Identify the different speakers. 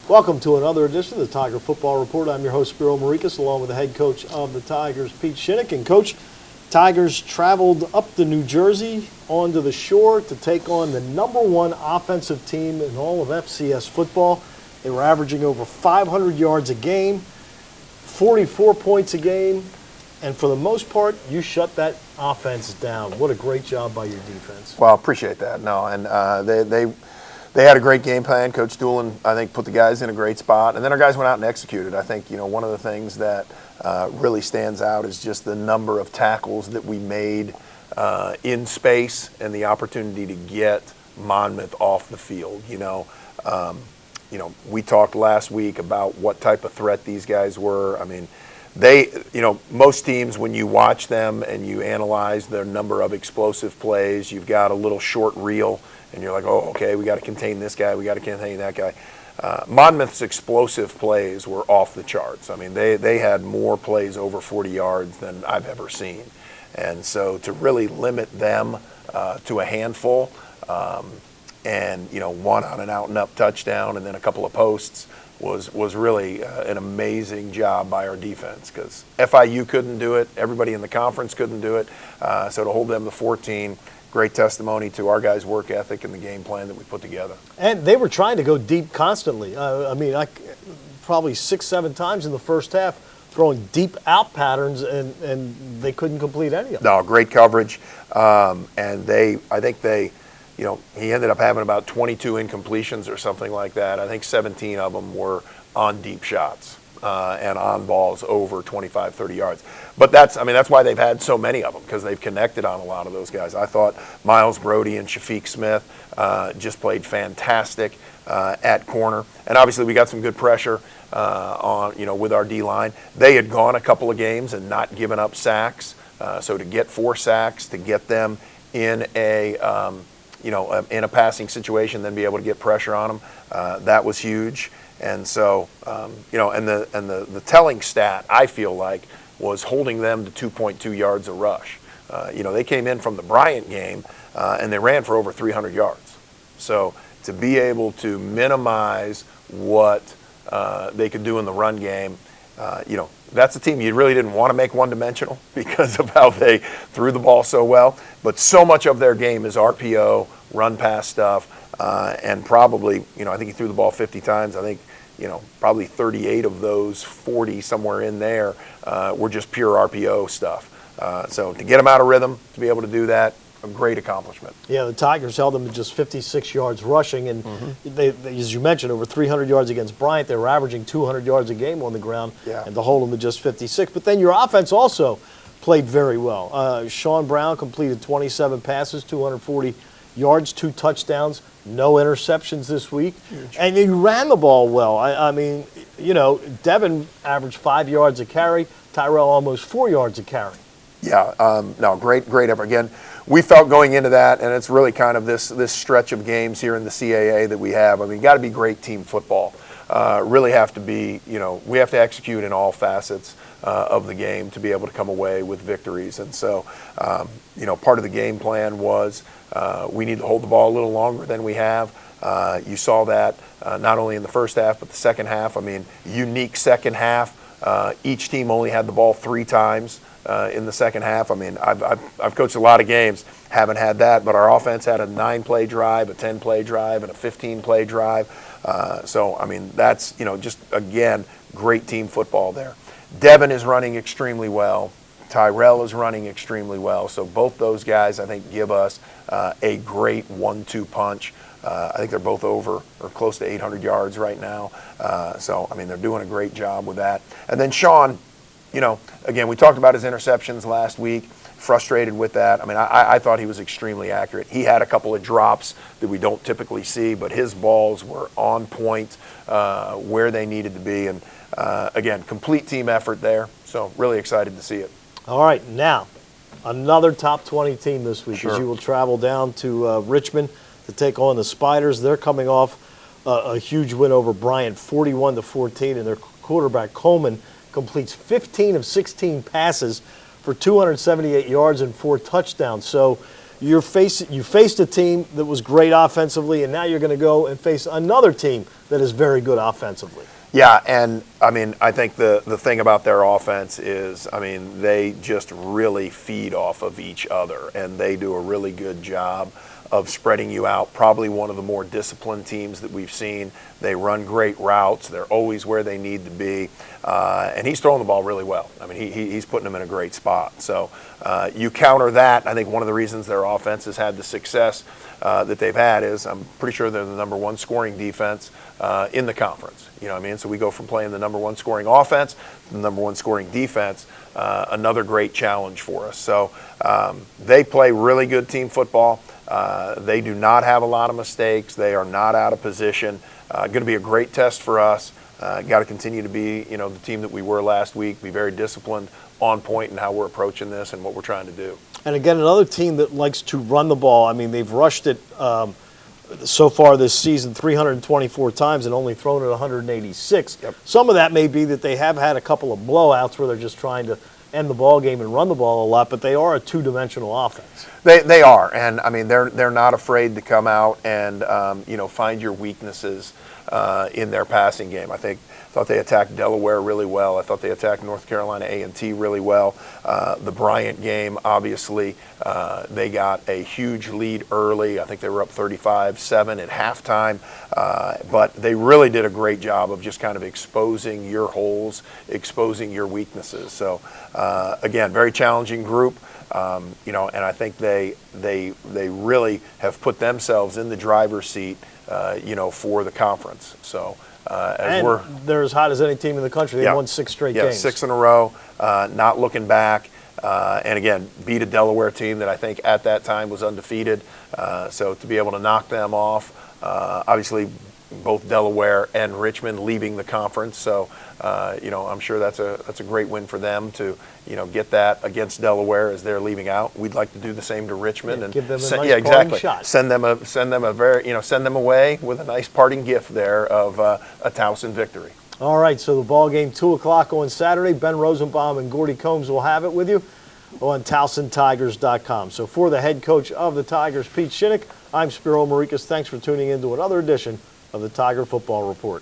Speaker 1: Welcome to another edition of the Tiger Football Report. I'm your host, Spiro Maricas, along with the head coach of the Tigers, Pete Shinnick. And Coach, Tigers traveled up to New Jersey onto the shore to take on the #1 offensive team in all of FCS football. They were averaging over 500 yards a game, 44 points a game, and for the most part, you shut that offense down. What a great job by your defense.
Speaker 2: Well, appreciate that. No, and they had a great game plan. Coach Doolin, I think, put the guys in a great spot, and then our guys went out and executed. I think, one of the things that really stands out is just the number of tackles that we made in space and the opportunity to get Monmouth off the field. We talked last week about what type of threat these guys were. I mean, most teams, when you watch them and you analyze their number of explosive plays, you've got a little short reel, and you're like, oh, okay, we got to contain this guy, we got to contain that guy. Monmouth's explosive plays were off the charts. I mean, they had more plays over 40 yards than I've ever seen. And so to really limit them to a handful, and one on an out-and-up touchdown and then a couple of posts was really an amazing job by our defense, because FIU couldn't do it, everybody in the conference couldn't do it, so to hold them to 14, great testimony to our guys' work ethic and the game plan that we put together.
Speaker 1: And they were trying to go deep constantly. Probably 6-7 times in the first half, throwing deep out patterns, and they couldn't complete any of them.
Speaker 2: No, great coverage, and I think he ended up having about 22 incompletions or something like that. I think 17 of them were on deep shots and on balls over 25, 30 yards. But that's why they've had so many of them, because they've connected on a lot of those guys. I thought Miles Brody and Shafiq Smith just played fantastic at corner. And obviously we got some good pressure with our D-line. They had gone a couple of games and not given up sacks. So to get 4 sacks, to get them in a passing situation, then be able to get pressure on them, that was huge. And so, the telling stat, I feel like, was holding them to 2.2 yards a rush. They came in from the Bryant game, and they ran for over 300 yards. So to be able to minimize what they could do in the run game, that's a team you really didn't want to make one-dimensional because of how they threw the ball so well. But so much of their game is RPO, run-pass stuff, and probably, I think he threw the ball 50 times. I think, probably 38 of those 40, somewhere in there, were just pure RPO stuff. So to get them out of rhythm, to be able to do that, a great accomplishment.
Speaker 1: Yeah, the Tigers held them to just 56 yards rushing, and they, as you mentioned, over 300 yards against Bryant. They were averaging 200 yards a game on the ground, and to hold them to just 56. But then your offense also played very well. Sean Brown completed 27 passes, 240 yards, 2 touchdowns, no interceptions this week. Huge. And you ran the ball well. Devin averaged 5 yards a carry, Tyrell almost 4 yards a carry.
Speaker 2: Yeah, great effort. Again, we felt going into that, and it's really kind of this stretch of games here in the CAA that we have. I mean, got to be great team football. Really have to be, we have to execute in all facets of the game to be able to come away with victories. And so, part of the game plan was we need to hold the ball a little longer than we have. You saw that not only in the first half, but the second half. I mean, unique second half. Each team only had the ball 3 times in the second half. I mean, I've coached a lot of games, haven't had that, but our offense had a 9-play drive, a 10-play drive, and a 15-play drive. So, I mean, that's, just, again, great team football there. Devin is running extremely well. Tyrell is running extremely well. So both those guys, I think, give us a great 1-2 punch. I think they're both over or close to 800 yards right now. So, I mean, they're doing a great job with that. And then Sean, again, we talked about his interceptions last week, frustrated with that. I mean, I thought he was extremely accurate. He had a couple of drops that we don't typically see, but his balls were on point where they needed to be. And, again, complete team effort there. So really excited to see it.
Speaker 1: All right, now, another top 20 team this week, as you will travel down to Richmond to take on the Spiders. They're coming off a huge win over Bryant, 41-14, and their quarterback Coleman completes 15 of 16 passes for 278 yards and 4 touchdowns. So you faced a team that was great offensively, and now you're going to go and face another team that is very good offensively.
Speaker 2: Yeah, and I mean, I think the thing about their offense is, I mean, they just really feed off of each other, and they do a really good job of spreading you out. Probably one of the more disciplined teams that we've seen. They run great routes. They're always where they need to be, and he's throwing the ball really well. I mean, he's putting them in a great spot. So you counter that. I think one of the reasons their offense has had the success that they've had is I'm pretty sure they're the #1 scoring defense in the conference. You know what I mean? So we go from playing the #1 scoring offense to the #1 scoring defense. Another great challenge for us. So they play really good team football. They do not have a lot of mistakes. They are not out of position. Going to be a great test for us. Got to continue to be, you know, the team that we were last week. Be very disciplined, on point in how we're approaching this and what we're trying to do.
Speaker 1: And again, another team that likes to run the ball. I mean, they've rushed it so far this season 324 times and only thrown it 186.
Speaker 2: Yep.
Speaker 1: Some of that may be that they have had a couple of blowouts where they're just trying to end the ball game and run the ball a lot, but they are a two-dimensional offense.
Speaker 2: They are, and I mean they're not afraid to come out and you know, find your weaknesses in their passing game. I thought they attacked Delaware really well. I thought they attacked North Carolina A&T really well. The Bryant game, obviously, they got a huge lead early. I think they were up 35-7 at halftime, but they really did a great job of just kind of exposing your holes, exposing your weaknesses. So again, very challenging group. You know, and I think they really have put themselves in the driver's seat, you know, for the conference. So
Speaker 1: they're as hot as any team in the country. They won 6 straight games.
Speaker 2: 6 in a row. Not looking back, and again, beat a Delaware team that I think at that time was undefeated. So to be able to knock them off, obviously both Delaware and Richmond leaving the conference. So you know, I'm sure that's a great win for them to, you know, get that against Delaware as they're leaving out. We'd like to do the same to Richmond and
Speaker 1: give them a nice parting shot.
Speaker 2: Send them away with a nice parting gift there of a Towson victory.
Speaker 1: All right, so the ball game 2 o'clock on Saturday. Ben Rosenbaum and Gordy Combs will have it with you on TowsonTigers.com. So for the head coach of the Tigers, Pete Shinnick, I'm Spiro Marikas. Thanks for tuning in to another edition of the Tiger Football Report.